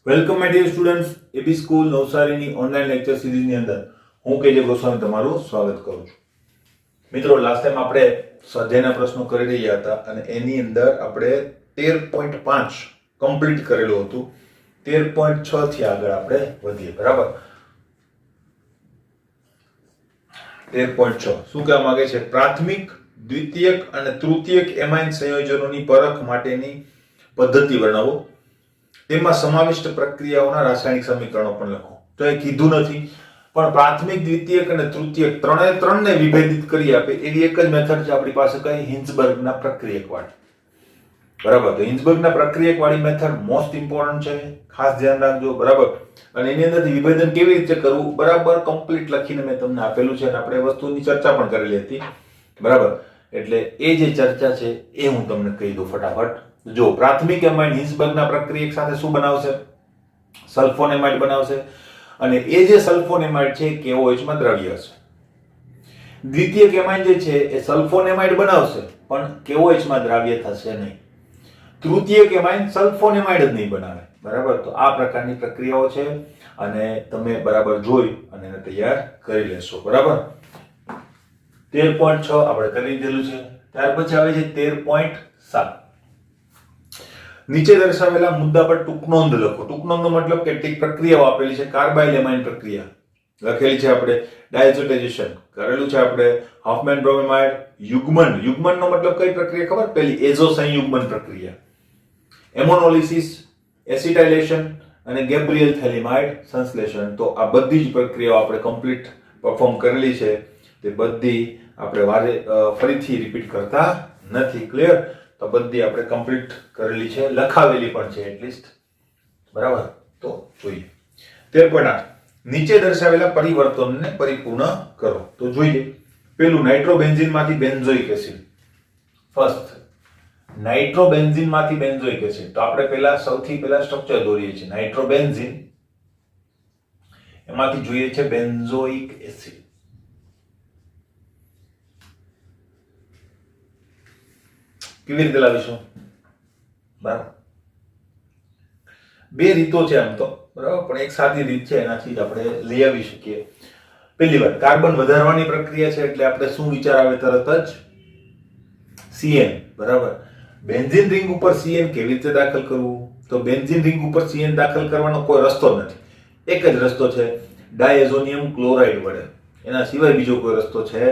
Welcome my dear students AB school નવસારીની online lecture સિરીઝની અંદર હું કેજે ગોસ્વામી તમારું સ્વાગત કરું છું. મિત્રો લાસ્ટ ટાઈમ આપણે સ્વાધ્યાયના પ્રશ્નો કરી રહ્યા હતા અને એની અંદર આપણે 13.5 કમ્પ્લીટ કરેલું હતું. 13.6 થી આગળ આપણે વધીએ. બરાબર, 13.6 શું કહેવા માંગે છે? પ્રાથમિક, દ્વિતીયક અને તૃતીયક એમાઇન સંયોજનોની પરખ માટેની પદ્ધતિ વર્ણવો. તેમાં સમાવિષ્ટ પ્રક્રિયાઓના રાસાયણિક સમીકરણો પણ લખો. તો એ કીધું નથી, પણ પ્રાથમિક, દ્વિતીયક અને તૃતીયક ત્રણને વિભેદિત કરી આપે એવી એક જ મેથડ છે આપણી પાસે. કઈ? હિન્સબર્ગના પ્રક્રિયકવાળી. બરાબર, તો હિન્સબર્ગના પ્રક્રિયકવાળી મેથડ મોસ્ટ ઇમ્પોર્ટન્ટ છે, ખાસ ધ્યાન રાખજો. બરાબર, અને એની અંદરથી વિભેદન કેવી રીતે કરવું બરાબર કમ્પ્લીટ લખીને મેં તમને આપેલું છે અને આપણે વસ્તુની ચર્ચા પણ કરેલી હતી. બરાબર, એટલે એ જે ચર્ચા છે એ હું તમને કહી દઉં ફટાફટ. જો પ્રાથમિક એમાઇડ હિન્સબર્ગના પ્રક્રિયક સાથે શું બનાવશે? સલ્ફોનેમાઇડ બનાવશે અને એ જે સલ્ફોનેમાઇડ છે KOH માં દ્રવ્ય હશે. દ્વિતીયક એમાઇડ જે છે એ સલ્ફોનેમાઇડ બનાવશે પણ KOH માં દ્રાવ્ય થશે નહીં. તૃતીયક એમાઇડ સલ્ફોનેમાઇડ જ નહીં બનાવે. બરાબર, તો આ પ્રકારની પ્રક્રિયાઓ છે અને તમે બરાબર જોઈ અને એને તૈયાર કરી લેશો. બરાબર, 13.6 આપણે કરી દીધેલું છે. ત્યાર પછી આવે છે 13.7. નીચે દર્શાવેલા મુદ્દા પર ટૂંક નોંધ લખો. ટૂંક નોંધનો મતલબ કેટલીક પ્રક્રિયાઓ આપેલી છે. કાર્બાઇલ એમાઇન પ્રક્રિયા લખેલી છે આપણે, ડાયઝોટાઇઝેશન કરેલું છે આપણે, હોફમેન બ્રોમેમાઇડ, યુગ્મન. યુગ્મનનો મતલબ કઈ પ્રક્રિયા ખબર? પેલી એઝો સંયુગ્મન પ્રક્રિયા, એમોનોલિસિસ, એસિટાઇલેશન અને ગેબ્રિયલ થેલિમાઇડ સંશ્લેષણ. તો આ બધી જ પ્રક્રિયાઓ આપણે કમ્પ્લીટ પરફોર્મ કરેલી છે. તે બધી આપણે ફરીથી રિપીટ કરતા નથી. ક્લિયર? તો બધી આપણે કમ્પ્લીટ કરેલી છે, લખાવેલી પણ છે એટલીસ્ટ. બરાબર, તો જોઈએ 13.8. નીચે દર્શાવેલા પરિવર્તનોને પરિપૂર્ણ કરો. તો જોઈએ, પેલું નાઇટ્રોબેન્ઝીન માંથી બેન્ઝોઇક એસિડ. ફર્સ્ટ નાઇટ્રોબેન્ઝીન માંથી બેન્ઝોઇક એસિડ. તો આપણે સૌથી પહેલા સ્ટ્રક્ચર દોરીએ છીએ. નાઇટ્રોબેન્ઝીન એમાંથી જોઈએ છે બેન્ઝોઇક એસિડ. કેવી રીતે લાવીશું? બરાબર, બે રીતો છે આમ તો. બરાબર, પણ એક સાદી રીત છે, એનાથી જ આપણે લઈ આવી શકીએ. પહેલી વાર કાર્બન વધારવાની પ્રક્રિયા છે એટલે આપણે શું વિચાર આવે? તરત જ CN. બરાબર, બેન્ઝીન રિંગ ઉપર CN કેવી રીતે દાખલ કરવું? તો બેન્ઝીન રિંગ ઉપર CN દાખલ કરવાનો કોઈ રસ્તો નથી. એક જ રસ્તો છે, ડાયઝોનિયમ ક્લોરાઇડ વડે. એના સિવાય બીજો કોઈ રસ્તો છે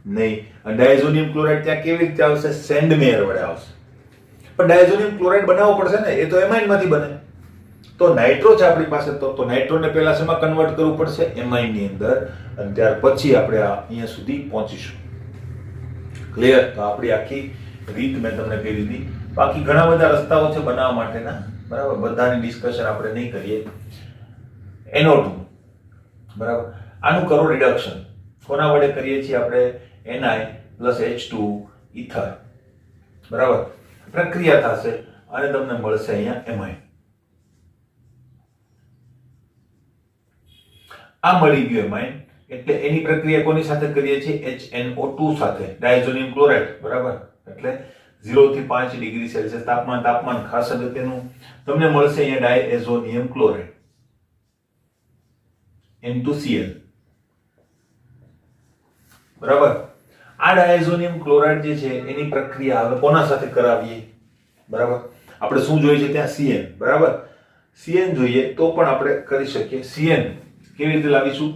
નહીં. અને ડાયઝોનિયમ ક્લોરાઇડ ત્યાં કેવી રીતે આવશે? સેન્ડમેયર વડે આવશે. પણ ડાયઝોનિયમ ક્લોરાઇડ બનાવવો પડશે ને, એ તો એમાઇન માંથી બને. તો નાઇટ્રો છે આપણી પાસે, તો નાઇટ્રોને પહેલા શેમાં કન્વર્ટ કરવું પડશે? એમાઇન ની અંદર. અને ત્યાર પછી આપણે અહીંયા સુધી પહોંચીશું. ક્લિયર? તો આપણી આખી રીત મેં તમને કહી દીધી. બાકી ઘણા બધા રસ્તાઓ છે બનાવવા માટેના. બરાબર, બધાની ડિસ્કશન આપણે નહીં કરીએ. NO2. બરાબર, આનું કરો રિડક્શન. કોના વડે કરીએ છીએ આપણે? Ni+H2 ether. બરાબર, પ્રક્રિયા થશે અને તમને મળશે અહીંયા એમાઇન. આ મળી ગયું એમાઇન. એટલે એની પ્રક્રિયા કોની સાથે કરીએ છીએ? HNO2 સાથે, ડાયઝોનિયમ ક્લોરાઇડ. બરાબર, એટલે 0 થી 5 ડિગ્રી સેલ્સિયસ તાપમાન ખાસ અગત્યનું. તમને મળશે અહીંયા ડાયઝોનિયમ ક્લોરાઇડ N2Cl. બરાબર, આ ડાયઝોનિયમ ક્લોરાઇડ જે છે એની પ્રક્રિયા હવે કોના સાથે કરાવીએ? બરાબર, આપણે શું જોઈએ છે ત્યાં? CN. બરાબર, CN જોઈએ તો પણ આપણે કરી શકીએ. CN કેવી રીતે લાવીશું?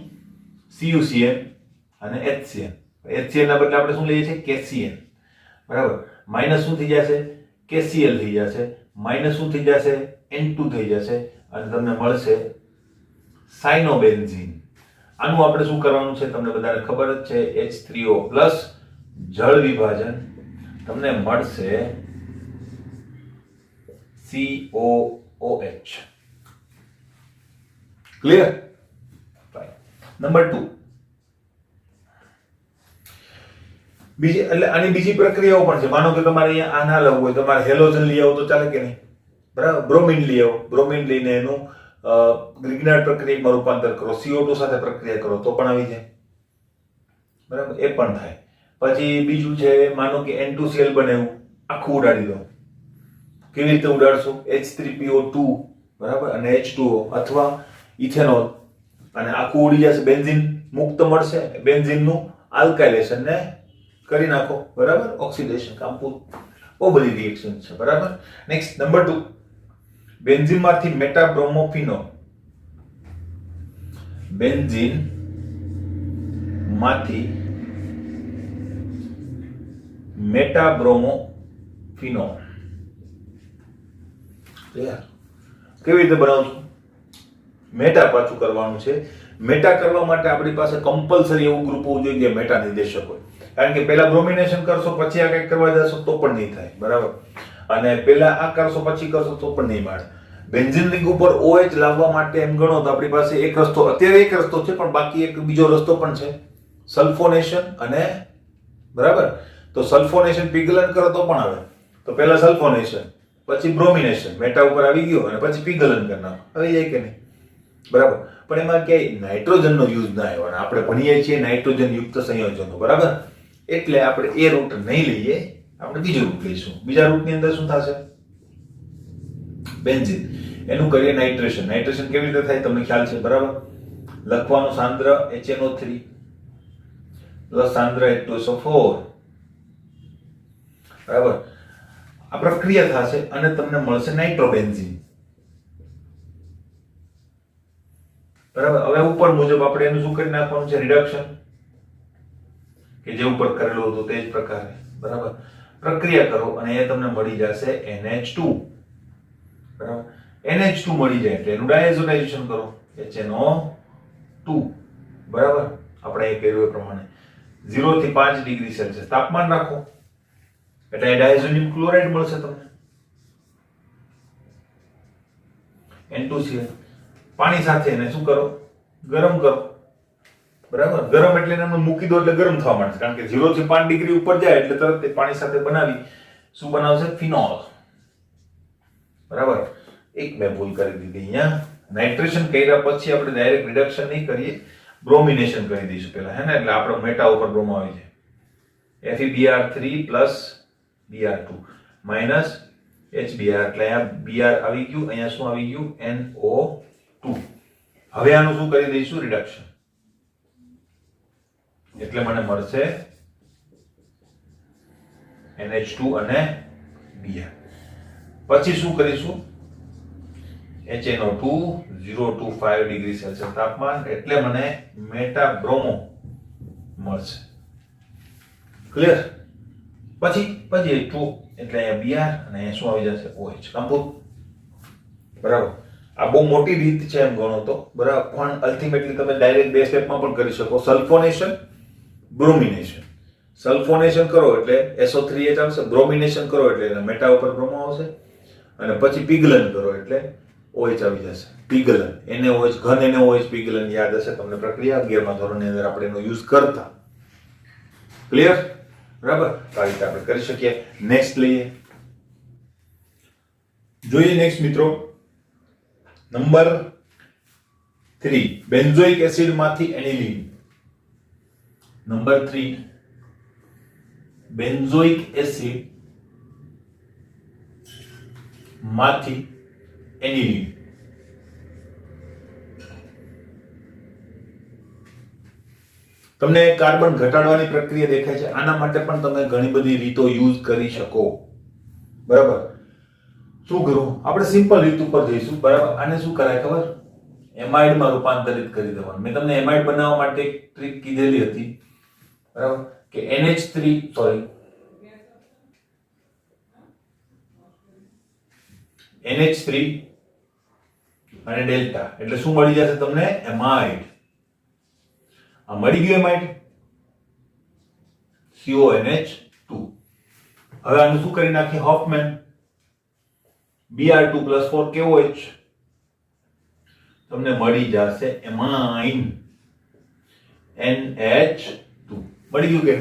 CuCN અને HCN. HCN ના બદલે આપણે શું લઈએ છીએ? KCN. બરાબર, માઈનસ શું થઈ જશે? KCl થઈ જશે. માઈનસ શું થઈ જશે? N2 થઈ જશે અને તમને મળશે સાયનોબેન્ઝીન. આનું આપણે શું કરવાનું છે? તમને બધાને ખબર જ છે, H3O+ જળ વિભાજન. તમને મળશે COOH. ક્લિયર? નંબર 2. બીજી એટલે આની બીજી પ્રક્રિયાઓ પણ છે. માનો કે તમારે અહીંયા આ ના લેવું હોય, તમારે હેલોજન લઈ આવો તો ચાલે કે નહીં? બરાબર, બ્રોમિન લઈ આવો. બ્રોમિન લઈને એનું ગ્રિગ્નાર્ડ પ્રક્રિયામાં રૂપાંતર કરો, CO2 સાથે પ્રક્રિયા કરો તો પણ આવી જાય. બરાબર, એ પણ થાય. પછી બીજું છે, માનો કે N2Cl બનાવ્યું, આખું ઉડાડી દો. કેવી રીતે ઉડાડશો? H3PO2 બરાબર, અને H2O અથવા ઇથેનોલ, અને આખું ઉડી જશે, બેન્ઝીન મુક્ત મળશે, બેન્ઝીનનું આલ્કાઇલેશન ને કરી નાખો, બરાબર, ઓક્સિડેશન, કામ પૂરું. બહુ બધી રિએક્શન છે, બરાબર. નેક્સ્ટ નંબર 2, બેન્ઝીન માંથી મેટાબ્રોમોફિનોલ, બેન્ઝીન માંથી મેટાબ્રોમોફિનોલ કેવી રીતે બનાવશું? મેટા પાછું કરવાનું છે. મેટા કરવા માટે આપણી પાસે કમ્પલસરી એવું ગ્રુપ હોવું જોઈએ કે મેટા નિર્દેશક હોય, કારણ કે પહેલા બ્રોમિનેશન કરશો પછી આ કંઈક કરવા જશો તો પણ નહીં થાય, બરાબર, અને પહેલા આ કરશો પછી કરશો તો પણ નહીં મળે. બેન્ઝીન રિંગ ઉપર OH લાવવા માટે એમ ગણો તો આપણી પાસે એક રસ્તો, અત્યારે એક રસ્તો છે, પણ બાકી એક બીજો રસ્તો પણ છે, સલ્ફોનેશન, અને બરાબર, તો સલ્ફોનેશન પીગલન કરો તો પણ આવે. તો પહેલા સલ્ફોનેશન, પછી બ્રોમિનેશન, મેટા ઉપર આવી ગયો, અને પછી પીગલન કરી નાખો, આવી જાય કે નહીં, બરાબર. પણ એમાં ક્યાંય નાઇટ્રોજનનો યુઝ ના આવ્યો, આપણે ભણીએ છીએ નાઇટ્રોજન યુક્ત સંયોજનો, બરાબર, એટલે આપણે એ રૂટ નહીં લઈએ, આપણે બીજો રૂટ લઈશું. બીજા રૂટની અંદર શું થશે? બેન્ઝીન, એનું કરીએ નાઇટ્રેશન. નાઇટ્રેશન કેવી રીતે થાય તમને ખ્યાલ છે, બરાબર, લખવાનું સાંદ્ર HNO3 પ્લસ સાંદ્ર H2SO4, બરાબર. આ પ્રક્રિયા થશે અને તમને મળશે નાઇટ્રોબેન્ઝીન, બરાબર. હવે ઉપર મુજબ આપણે એનું શું કરી નાખવાનું છે? રિડક્શન, કે જે ઉપર કરેલું હતું તે જ પ્રકારે, બરાબર. પ્રક્રિયા કરો અને એ તમને મળી જશે NH2, બરાબર. NH2 મળી જાય એટલે એનું ડાયઝોનાઇઝેશન કરો, HNO2, બરાબર. આપણે એ કર્યું એ પ્રમાણે 0 થી 5 ડિગ્રી સેલ્સિયસ તાપમાન રાખો એટલે ડાયઝોનિયમ ક્લોરાઇડ મળશે તમને, N2Cl. પાણી સાથે એને શું કરો? ગરમ કરો, બરાબર. ગરમ એટલે એને મૂકી દો એટલે ગરમ થવા માંડશે, કારણ કે 0 થી 5 ડિગ્રી ઉપર જાય એટલે તરત તે પાણી સાથે બનાવી શું બનાવશે? ફિનોલ, બરાબર. એક મેં ભૂલ કરી દીધી અહીંયા. નાઇટ્રેશન કર્યા પછી આપણે ડાયરેક્ટ રિડક્શન નહીં કરીએ, બ્રોમિનેશન કરી દઈશું પહેલા, હે ને, એટલે આપણો મેટા ઉપર બ્રોમો આવી જાય, FeBr3 plus Br2 minus HBr, એટલે અહીંયા Br આવી ગયું, અહીંયા શું આવી ગયું? NO2. હવે આનું શું કરી દઈશું? રિડક્શન, એટલે મને મળશે NH2 અને Br. પછી શું કરીશું? HNO2 0 to 5 ડિગ્રી સેલ્સિયસ તાપમાન, એટલે મને મેટાબ્રોમો મળશે. ક્લિયર? પછી H2, એટલે અહીંયા Br, અને અહીંયા શું આવી જશે? OH, કંપૂર, બરાબર. આ બહુ મોટી રીત છે એમ ગણો તો, બરાબર, પણ અલ્ટિમેટલી તમે ડાયરેક્ટ બે સ્ટેપમાં પણ કરી શકો. સલ્ફોનેશન, બ્રોમિનેશન. સલ્ફોનેશન કરો એટલે SO3H આવશે, બ્રોમિનેશન કરો એટલે મેટા ઉપર બ્રોમો આવશે, અને પછી પીગલન કરો એટલે OH આવી જશે. પીગલન, NaOH, ઘન NaOH પીગલન યાદ હશે તમને પ્રક્રિયા 11મા ધોરણની અંદર આપણે એનો યુઝ કરતા. ક્લિયર? બરાબર. તો આ રીતે આપણે કરી શકીએ. નેક્સ્ટ લઈએ, જોઈએ નેક્સ્ટ મિત્રો, નંબર 3, બેન્ઝોઇક એસિડ માંથી એનિલીન. નંબર 3, બેન્ઝોઇક એસિડ માંથી એનિલીન. તમને કાર્બન ઘટાડવાની પ્રક્રિયા દેખાય છે, આના માટે પણ તમે ઘણી બધી રીતો યુઝ કરી શકો, બરાબર. શું કરું? આપણે સિમ્પલ રીત ઉપર જઈશું, બરાબર. આને શું કરાય ખબર? એમાઇડમાં રૂપાંતરિત કરી દેવાનું. મેં તમને એમાઇડ બનાવવા માટે એક ટ્રીક કીધેલી હતી, બરાબર, કે NH3 અને ડેલ્ટા, એટલે શું મળી જશે તમને? એમાઇડ. આ મળી ગયું એમાઇડ, CONH2. હવે આનું શું કરી નાખીએ? હોફમેન, Br2 + 4 KOH, તમને મળી જશે એમાઇન, NH2. મળી ગયું કે?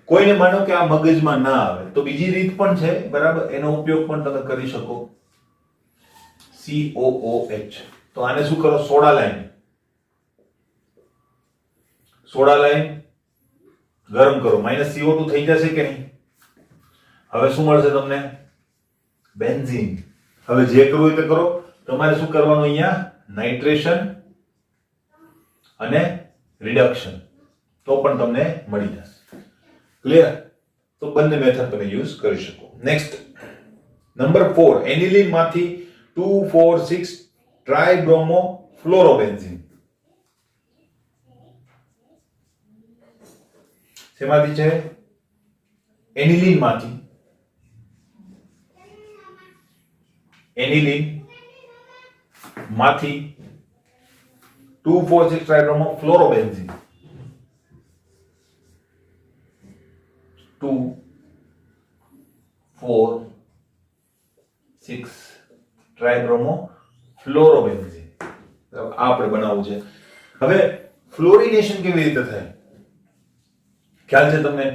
કોઈને માનો કે આ મગજમાં ના આવે તો બીજી રીત પણ છે, બરાબર, એનો ઉપયોગ પણ તમે કરી શકો, COOH. તો આને શું કરો? સોડા લાઈન, ગરમ કરો, -CO2 થઈ જશે કે નહીં? હવે શું મળશે તમને? બેન્ઝીન. હવે જે કરવું હોય તે કરો. તમારે શું કરવાનું અહીંયા? નાઇટ્રેશન અને રિડક્શન, તો પણ તમને મળી જશે. ક્લિયર? તો બંને મેથડ તમે યુઝ કરી શકો. નેક્સ્ટ નંબર 4, એનિલીન માંથી 2,4,6 ટ્રાઇબ્રોમો ફ્લોરોબેન્ઝીન. શેમાંથી છે? એનિલીન માંથી. એનિલીન માંથી 2,4,6 ટ્રાઇબ્રોમો ફ્લોરોબેન્ઝીન. 2, 4, 6 ટ્રાઇબ્રોમો ફ્લોરોબેન્ઝીન. આ આપણે બનાવવું છે. હવે ફ્લોરિનેશન કેવી રીતે થાય? ખ્યાલ છે તમને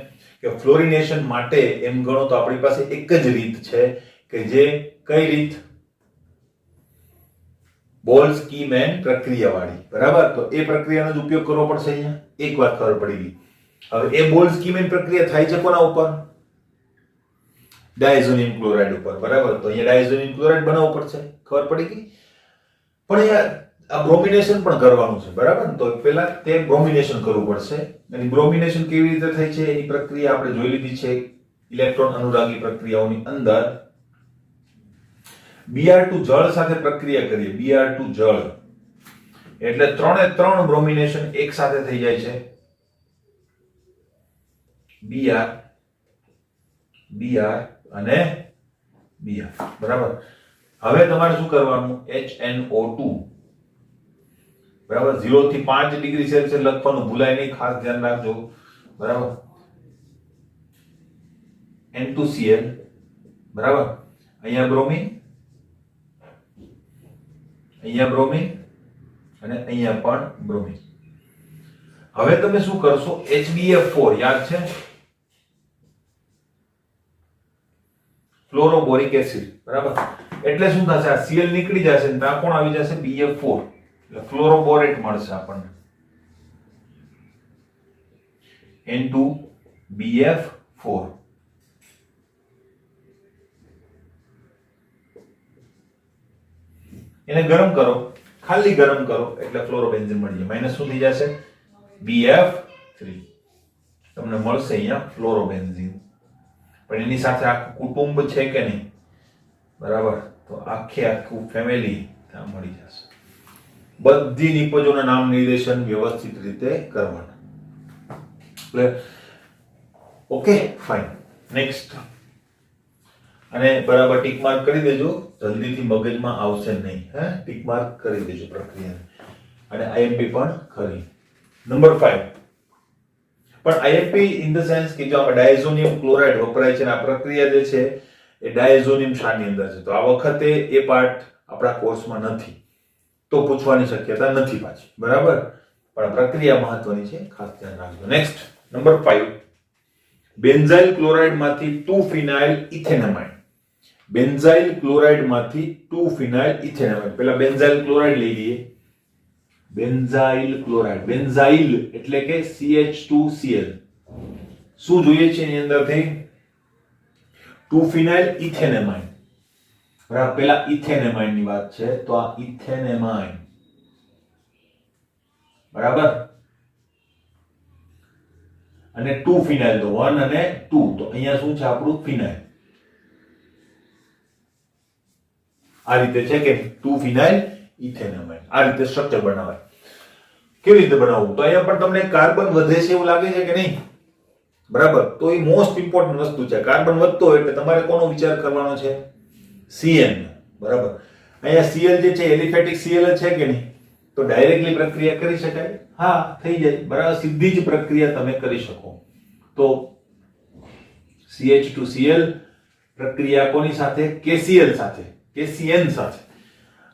કે ફ્લોરિનેશન માટે એમ ગણો તો આપણી પાસે એક જ રીત છે કે જે કઈ રીત? બોલ્ટ્ઝ-કીમેન પ્રક્રિયાવાળી. બરાબર? તો એ પ્રક્રિયાનો જ ઉપયોગ કરવો પડશે અહીંયા. એક વાત ખબર પડી ગઈ. હવે એ બોલ્ટ્ઝ-કીમેન પ્રક્રિયા થાય છે કોના ઉપર? ડાયઝોનિયમ ક્લોરાઇડ ઉપર. બરાબર? તો અહીંયા ડાયઝોનિયમ ક્લોરાઇડ બનાવવું પડશે. ખબર પડી ગઈ? પણ અહીંયા આ બ્રોમિનેશન પણ કરવાનું છે. બરાબર? તો પહેલા તે બ્રોમિનેશન કરવું પડશે. અને બ્રોમિનેશન કેવી રીતે થાય છે એની પ્રક્રિયા આપણે જોઈ લીધી છે ઇલેક્ટ્રોન અનુરાગી પ્રક્રિયાઓની અંદર. Br2 જળ સાથે પ્રક્રિયા કરીએ. Br2 જળ એટલે 3 બ્રોમિનેશન એક સાથે થઈ જાય છે. Br, Br અને Br. બરાબર? હવે તમારે શું કરવાનું? HNO2. બરાબર? 0 થી 5 ડિગ્રી સેલ્સિયસ લખવાનું ભૂલાય નહીં, ખાસ ધ્યાન રાખજો. બરાબર? N2Cl. બરાબર? અહીંયા બ્રોમિન, અહીંયા બ્રોમિન અને અહીંયા પણ બ્રોમિન. હવે તમે શું કરશો? HBF4 યાદ છે? ફ્લોરોબોરિક એસિડ. બરાબર? એટલે શું થશે? આ Cl નીકળી જશે ને ત્યાં કોણ આવી જશે? BF4. એટલે ફ્લોરોબોરેટ મળશે આપણને. N2BF4. એને ગરમ કરો, ખાલી ગરમ કરો એટલે ફ્લોરોબેન્ઝીન મળી જાય. માઈનસ શું થઈ જશે? BF3. તમને મળશે અહીંયા ફ્લોરોબેન્ઝીન. પણ એની સાથે આખું કુટુંબ છે કે નહીં? બરાબર? તો આખું ફેમિલી ત્યાં મળી જશે. બધી નિપજોના નામ નિર્દેશન વ્યવસ્થિત રીતે કરવાના. Okay, fine. નેક્સ્ટ. અને બરાબર ટીક માર્ક કરી દેજો, જલ્દીથી મગજમાં આવશે નહીં. હે, ટીક માર્ક કરી દેજો પ્રક્રિયાને. અને આઈએમપી પણ ખરી. નંબર 5. પણ આઈએમપી ઇન ધ સેન્સ કે જો આપણે ડાયઝોનિયમ ક્લોરાઇડ વપરાય છે અને આ પ્રક્રિયા જે છે એ ડાયઝોનિયમ શાની અંદર છે. તો આ વખતે એ પાર્ટ આપણા કોર્સમાં નથી, તો પૂછવાની શક્યતા નથી પાછી. બરાબર? પણ પ્રક્રિયા મહત્વની છે, ખાસ ધ્યાન રાખજો. Next number 5. બેન્ઝાઇલ ક્લોરાઇડ માંથી 2-ફિનાઇલ ઇથેનેમાઇડ. બેન્ઝાઇલ ક્લોરાઇડ માંથી 2-ફિનાઇલ ઇથેનેમાઇડ. પહેલા બેન્ઝાઇલ ક્લોરાઇડ લઈ લઈએ. Benzyl chloride. બેન્ઝાઇલ એટલે કે CH2Cl. શું જોઈએ છે એની અંદરથી? 2-ફિનાઇલ ઇથેનેમાઇડ. બરાબર? પહેલા ઇથેનેમાઇડ ની વાત છે, તો આ ઇથેનેમાઇડ. બરાબર? અને 2-ફિનાઇલ તો 1 અને 2. તો અહીંયા શું છે આપણું? ફિનાઇલ. આ રીતે છે કે 2-ફિનાઇલ ઇથેનેમાઇડ. આ રીતે સ્ટ્રક્ચર બનાવાય. કેવી રીતે બનાવવું? તો અહીંયા પણ તમને કાર્બન વધે છે એવું લાગે છે કે નહીં? બરાબર? તો એ મોસ્ટ ઇમ્પોર્ટન્ટ વસ્તુ છે. કાર્બન વધતો હોય એટલે તમારે કોનો વિચાર કરવાનો છે? Cn. બરાબર? અહીંયા Cl જે છે એલિફેટિક Cl છે કે નહીં? તો ડાયરેક્ટલી પ્રક્રિયા કરી શકાય? હા, થઈ જાય. બરાબર? સીધી જ પ્રક્રિયા તમે કરી શકો. તો CH2Cl પ્રક્રિયા કોની સાથે? KCl સાથે, KCN સાથે.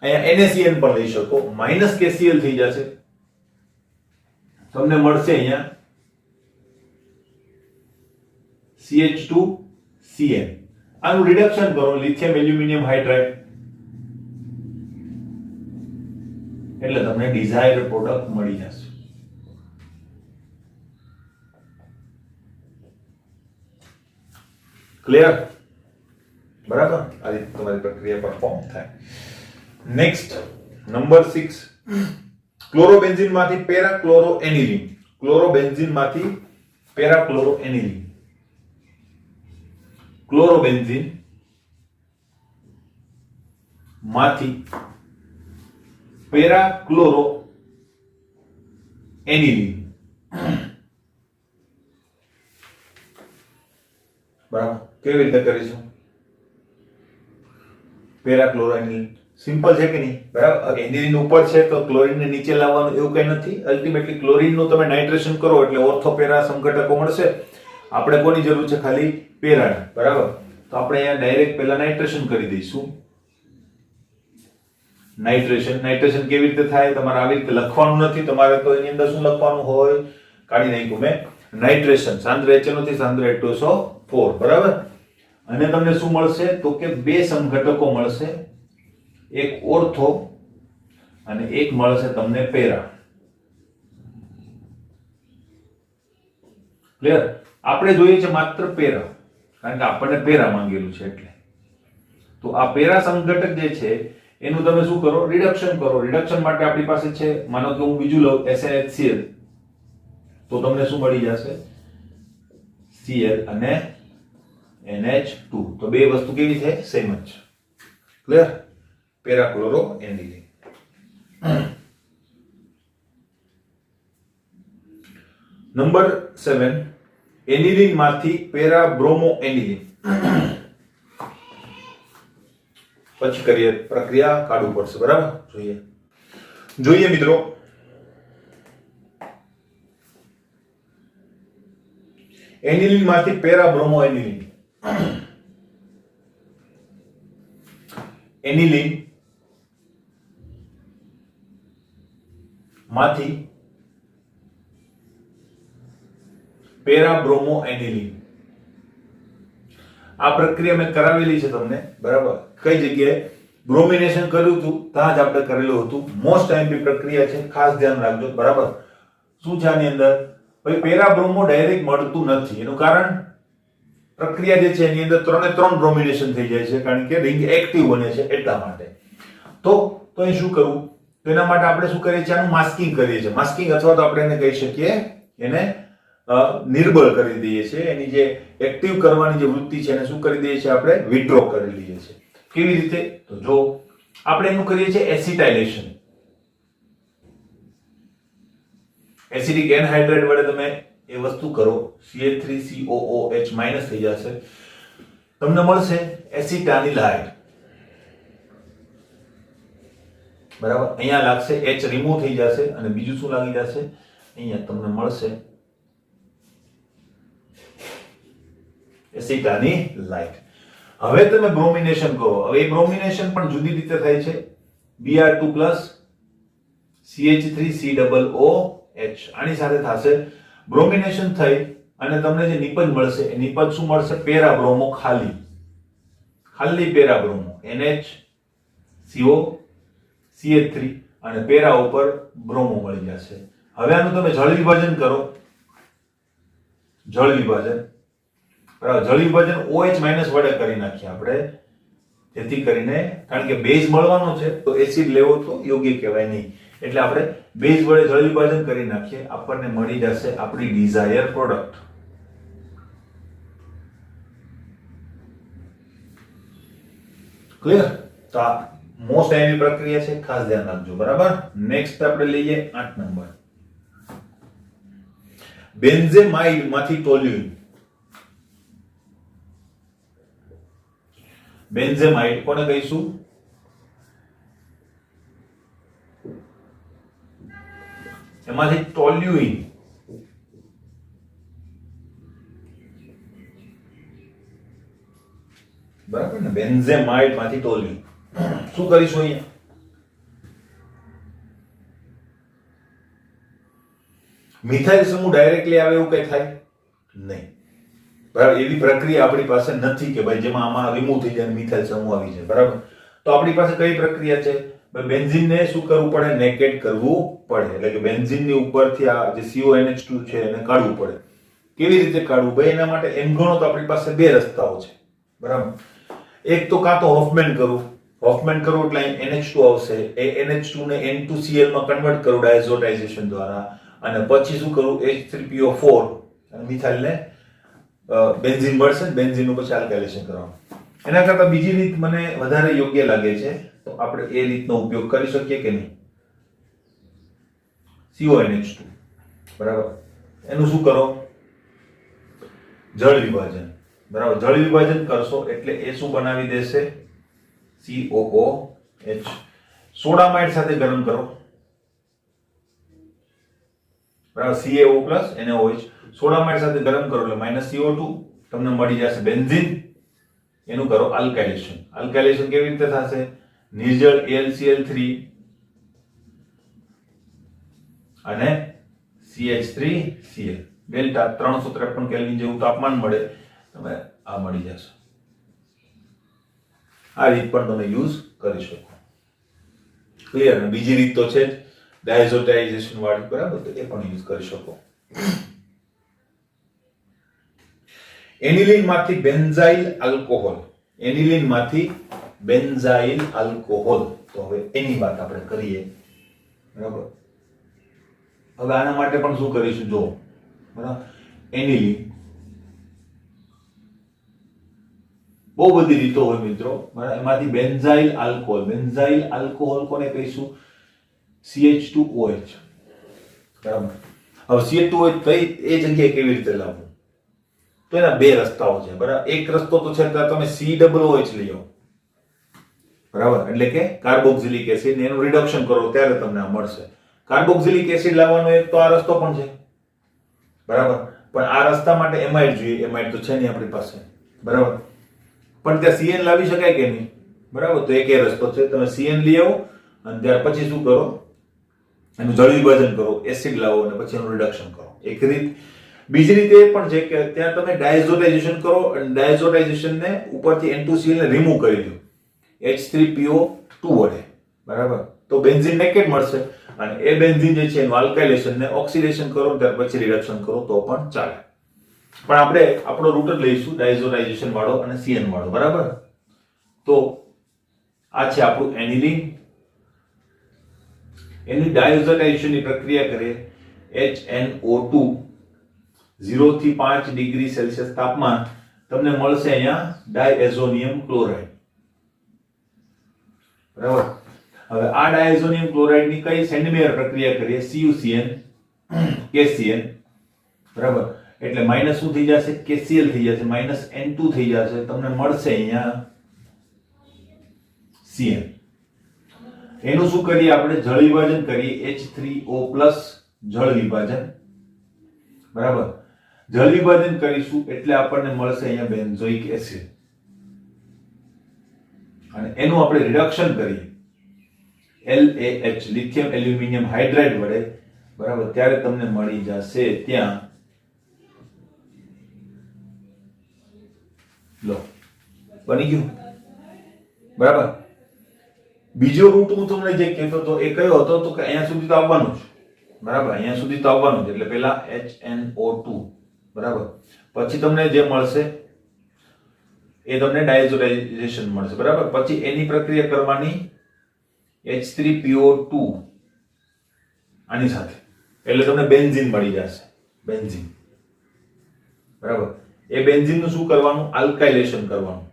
અહીંયા NaCN પણ લઈ શકો, માઇનસ KCl થઈ જશે. તમને મળશે અહીંયા CH2CN. આનું રિડક્શન કરો, લિથિયમ એલ્યુમિનિયમ હાઇડ્રાઇડ, એટલે તમને ડિઝાયર્ડ પ્રોડક્ટ મળી જશે. ક્લિયર? બરાબર? આ રીતે તમારી પ્રક્રિયા પરફોર્મ થાય. નેક્સ્ટ નંબર 6, ક્લોરોબેન્ઝીન માંથી પેરાક્લોરોએનિલીન. ક્લોરોબેન્ઝીન માંથી પેરાક્લોરોએનિલીન. ક્લોરોબેન્ઝીન માંથી પેરાક્લોરોએનિલીન. બરાબર, કેવી રીતે કરીશું? પેરાક્લોરોએનિલીન સિમ્પલ છે કે નહીં? બરાબર, એનિલીન ઉપર છે તો ક્લોરીન ને નીચે લાવવાનું એવું કઈ નથી. અલ્ટિમેટલી ક્લોરીન નું તમે નાઇટ્રેશન કરો એટલે ઓર્થો પેરા સંઘટકો મળશે. આપણે કોની જરૂર છે? ખાલી પેરાની. બરાબર, તો આપણે અહીંયા ડાયરેક્ટ પહેલા નાઇટ્રેશન કરી દઈશું. નાઇટ્રેશન કેવી રીતે થાય? તમારે આવી રીતે લખવાનું નથી. તમારે તો એની અંદર શું લખવાનું હોય? કાઢી નાખ્યું મેં. નાઇટ્રેશન સાંદ્ર HNO થી સાંદ્ર H2SO4. બરાબર, અને તમને શું મળશે? તો કે બે સમઘટકો મળશે, એક ઓર્થો અને એક મળશે તમને પેરા. ક્લિયર? આપણે જોઈએ છે માત્ર પેરા, કારણ કે આપણને પેરા માંગેલું છે એટલે. તો આ પેરા સંઘટક જે છે એનું તમે શું કરો? રિડક્શન કરો. રિડક્શન માટે આપણી પાસે છે, માનો કે હું બીજું લઉં SNHCl, તો તમને શું મળી જશે? Cl અને NH2. તો બે વસ્તુ કેવી છે? સેમ જ છે. ક્લિયર? પેરાક્લોરોએનિલીન. નંબર 7, એનિલીન માંથી પેરાબ્રોમોએનિલીન. પછી કરીએ પ્રક્રિયા, કાઢવું પડશે. બરાબર, જોઈએ મિત્રો. એનિલીન માંથી પેરાબ્રોમોએનિલીન. એનિલીન માંથી પેરાબ્રોમોએનિલીન. આ પ્રક્રિયા મેં કરાવેલી છે તમને. બરાબર, કઈ જગ્યાએ? બ્રોમિનેશન કર્યું હતું ત્યાં જ આપણે કરેલું હતું. મોસ્ટ આઈએમપી પ્રક્રિયા છે, ખાસ ધ્યાન રાખજો. બરાબર, શું છે આની અંદર? ભાઈ પેરાબ્રોમો ડાયરેક્ટ મળતું નથી. એનું કારણ પ્રક્રિયા જે છે એની અંદર 3 બ્રોમિનેશન થઈ જાય છે, કારણ કે રિંગ એક્ટિવ બને છે એટલા માટે. તો અહીં શું કરવું? તેના માટે આપણે શું કરીએ છીએ? આનું માસ્કિંગ કરીએ છીએ. માસ્કિંગ અથવા તો આપણે એને કહી શકીએ, એને નિર્બળ કરી દઈએ છીએ. એની જે એક્ટિવ કરવાની જે વૃત્તિ છે એને શું કરી દઈએ છીએ? આપણે વિથડ્રો કરી લઈએ છીએ. કેવી રીતે? તો જો આપણે એનું કરીએ છીએ એસિટાઇલેશન. એસિડિક એનહાઇડ્રેટ વડે તમે એ વસ્તુ કરો, CH3COOH થઈ જશે, તમને મળશે એસિટાનિલાઇડ. બરાબર, અહીંયા લાગશે, H રિમૂવ થઈ જશે અને બીજું શું લાગી જશે? અહીંયા તમને મળશે એસિટાનિલાઇડ. હવે તમે બ્રોમિનેશન કરો. હવે એ બ્રોમિનેશન પણ જુદી રીતે થાય છે. Br2+ CH3COOH આની સાથે થશે. બ્રોમિનેશન થઈ અને તમને જે નિપજ મળશે એ નિપજ શું મળશે? પેરાબ્રોમો. ખાલી પેરાબ્રોમો, NHCO CH3 અને પેરા ઉપર બ્રોમો મળી જશે. હવે આનું તમે જળ વિભાજન કરો. જળ વિભાજન OH- વડે કરી નાખીએ આપણે, જેથી કરીને, કારણ કે બેઝ મળવાનો છે તો એસિડ લેવો તો યોગ્ય કહેવાય નહીં, એટલે આપણે બેઝ વડે જળ વિભાજન કરી નાખીએ, આપણને મળી જશે આપણી ડિઝાયર પ્રોડક્ટ. ક્લિયર? તો આ મોસ્ટ આઈએમપી પ્રક્રિયા છે, ખાસ ધ્યાન રાખજો. બરાબર, નેક્સ્ટ આપણે લઈએ 8 નંબર. બેન્ઝેમાઇડ માંથી ટોલ્યુઇન. બેન્ઝેમાઇડ કોને કહીશું? એમાંથી ટોલ્યુઇન. બરાબર ને? બેન્ઝેમાઇડ માંથી ટોલ્યુઇન. શું કરીશું અહીંયા? મિથાઇલ સમૂહ ડાયરેક્ટલી આવે એવું કઈ થાય નહીં. બરાબર, એવી પ્રક્રિયા આપણી પાસે નથી કે ભાઈ જેમાં આમાં રિમૂવ થઈ જાય મિથાઇલ સમૂહ આવી જાય. બરાબર, તો આપણી પાસે કઈ પ્રક્રિયા છે? બેન્ઝીનને શું કરવું પડે? નેકેટ કરવું પડે. એટલે કે બેન્ઝીનની ઉપરથી આ જે CONH2 છે એને કાઢવું પડે. કેવી રીતે કાઢવું? ભાઈ એના માટે એમ ગણો તો આપણી પાસે બે રસ્તાઓ છે. બરાબર, એક તો કાં તો હોફમેન કરવું, હોફમેન કરું એટલે NH2 આવશે, એ NH2 ને N2Cl માં કન્વર્ટ કરું ડાયઝોટાઇઝેશન દ્વારા, અને પછી શું કરું H3PO4 અને મિથાઇલને બેન્ઝીન મળશે ને બેન્ઝીનનું પછી આલ્કાઇલેશન કરવાનું. એના કરતાં બીજી રીત મને વધારે યોગ્ય લાગે છે, તો આપણે એ રીતનો ઉપયોગ કરી શકીએ કે નહીં. CONH2 બરાબર, એનું શું કરો જળ વિભાજન. બરાબર, જળ વિભાજન કરશો એટલે એ શું બનાવી દેશે COOH. સોડામાઇડ સાથે ગરમ કરો. બરાબર, CaO પ્લસ NaOH સોડામાઇડ સાથે ગરમ કરો એટલે -CO2 તમને મળી જશે બેન્ઝીન. એનું કરો આલ્કાઇલેશન. આલ્કાઇલેશન કેવી રીતે થશે? નિર્જળ AlCl3 અને CH3Cl ડેલ્ટા 353 કેલ્વિન જેવું તાપમાન મળે, તમે આ મળી જશે. આ રીત પણ તમે યુઝ કરી શકો. ક્લિયર? બીજી રીત તો છે જ ડાયઝોટાઇઝેશન વાળી, બરાબર, તો એ પણ યુઝ કરી શકો. એનિલિન માંથી બેન્ઝાઇલ આલ્કોહોલ. એનિલિન માંથી બેન્ઝાઇલ આલ્કોહોલ. તો હવે એની વાત આપણે કરીએ. બરાબર, હવે આના માટે પણ શું કરીશું જો. બરાબર, એનિલિન બહુ બધી રીતો હોય મિત્રો. બરાબર, એમાંથી બેન્ઝાઇલ આલ્કોહોલ. બેન્ઝાઇલ આલ્કોહોલ કોને કહીશું? CH2OH. બરાબર, હવે CH2OH કઈ એ જગ્યાએ કેવી રીતે લાવવું? તો એના બે રસ્તાઓ છે. બરાબર, એક રસ્તો તો છે તમે COOH લઈ આવો. બરાબર, એટલે કે કાર્બોક્સિલિક એસિડ, એનું રિડક્શન કરો ત્યારે તમને આ મળશે. કાર્બોક્સિલિક એસિડ લાવવાનો એક તો આ રસ્તો પણ છે. બરાબર, પણ આ રસ્તા માટે એમાઇડ જોઈએ. એમાઇડ તો છે નહીં આપણી પાસે. બરાબર, પણ ત્યાં CN લાવી શકાય કે નહીં? બરાબર, તો એક એ રસ્તો છે, તમે CN લઈ આવો અને ત્યાર પછી શું કરો, એનું જળ વિભાજન કરો, એસિડ લાવો અને પછી એનું રિડક્શન કરો. એક રીત. બીજી રીત એ પણ છે કે ત્યાં તમે ડાયઝોટાઇઝેશન કરો અને ડાયઝોટાઇઝેશનને ઉપરથી N2Cl ને રિમૂવ કરી દો H3PO2 વડે. બરાબર, તો બેન્ઝીન નેકેડ મળશે અને એ બેન્ઝીન જે છે એનું આલ્કાઇલેશન ને ઓક્સિડેશન કરો ત્યાર પછી રિડક્શન કરો તો પણ ચાલે. પણ આપણે આપણો રૂટ જ લઈશું ડાયઝોટાઇઝેશન વાળો અને CN વાળો. બરાબર, તો આ છે આપણું એનિલિન. એની ડાયઝોટાઇઝેશનની પ્રક્રિયા કરીએ HNO2 0 થી 5 ડિગ્રી સેલ્સિયસ તાપમાન, તમને મળશે અહીંયા ડાયએઝોનિયમ ક્લોરાઇડ. બરાબર, હવે આ ડાયએઝોનિયમ ક્લોરાઇડની કઈ સેન્ડીમેયર પ્રક્રિયા કરીએ CuCN KCN. બરાબર, એટલે માઈનસ શું થઈ જશે? KCl થઈ જશે, -N2 થઈ જશે, તમને મળશે અહીંયા CN. એનું શું કરીએ આપણે? જળ વિભાજન કરીએ H3O+ જળ વિભાજન. બરાબર, જળ વિભાજન કરીશું એટલે આપણને મળશે અહીંયા બેન્ઝોઇક એસિડ અને એનું આપણે રિડક્શન કરીએ LAH લિથિયમ એલ્યુમિનિયમ હાઇડ્રાઇડ વડે. બરાબર, ત્યારે તમને મળી જશે ત્યાં લો બની ગયું. બરાબર, બીજો રૂટ હું તમને જે કહેતો હતો એ કયો હતો? તો કે અહીંયા સુધી તો આવવાનું જ. બરાબર, અહીંયા સુધી તો આવવાનું જ. એટલે પહેલા HNO2. બરાબર, પછી તમને જે મળશે એ તમને ડાયઝોટાઇઝેશન મળશે. બરાબર, પછી એની પ્રક્રિયા કરવાની H3PO2 આની સાથે, એટલે તમને બેન્ઝીન મળી જશે. બેન્ઝીન. બરાબર, એ બેન્ઝીનનું શું કરવાનું? આલ્કાઇલેશન કરવાનું.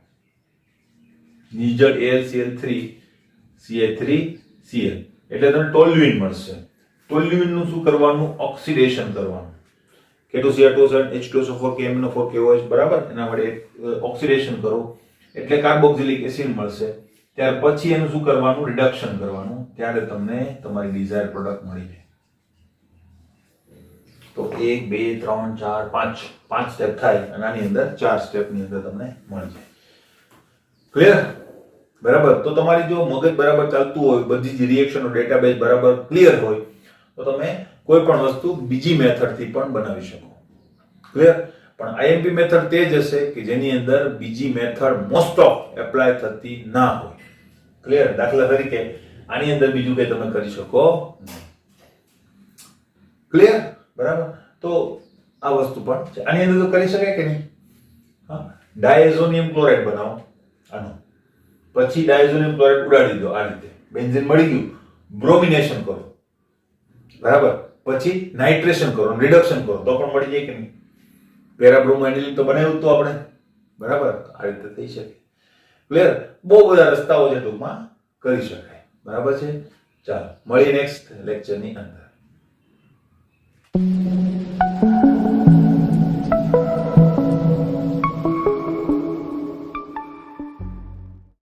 નિર્જળ AlCl3 CH3Cl એટલે તમને ટોલ્યુઇન મળશે. ટોલ્યુઇનનું શું કરવાનું? ઓક્સિડેશન કરવાનું. K2Cr2 H2SO4 KMnO4 KOH. બરાબર, એના વડે ઓક્સિડેશન કરો એટલે કાર્બોક્સિલિક એસિડ મળશે. ત્યાર પછી એનું શું કરવાનું? રિડક્શન કરવાનું. ત્યારે તમને તમારી ડિઝાયર પ્રોડક્ટ મળી જાય. તો 1 2 3 4 5 5 સ્ટેપ થાય અને આની અંદર 4 સ્ટેપની અંદર તમને મળી જાય. ક્લિયર? બરાબર, તો તમારી જો મગજ બરાબર ચાલતું હોય, બધી જ રિએક્શનનો ડેટાબેઝ બરાબર ક્લિયર હોય, તો તમે કોઈ પણ વસ્તુ બીજી મેથડથી પણ બનાવી શકો. ક્લિયર? પણ IMP મેથડ તે જ હશે કે જેની અંદર બીજી મેથડ મોસ્ટ ઓફ એપ્લાય થતી ના હોય. ક્લિયર? દાખલા તરીકે આની અંદર બીજું કંઈ તમે કરી શકો નહીં. ક્લિયર? બરાબર, તો આ વસ્તુ પણ છે. આની અંદર તો કરી શકાય કે નહીં? હા, ડાયઝોનિયમ ક્લોરાઇડ બનાવો આનો, પછી ડાયઝોનિયમ ક્લોરાઇડ ઉડાડી દો આ રીતે, બેન્ઝીન મળી ગયું, બ્રોમિનેશન કરો, બરાબર, પછી નાઇટ્રેશન કરો, રિડક્શન કરો તો પણ મળી જાય કે નહીં? પેરાબ્રોમો એનિલિન તો બનાવ્યું તો આપણે, બરાબર, આ રીતે થઈ શકે. ક્લિયર? બહુ બધા રસ્તાઓ છે ટૂંકમાં કરી શકાય, બરાબર છે. ચાલો મળીએ નેક્સ્ટ લેક્ચરની અંદર.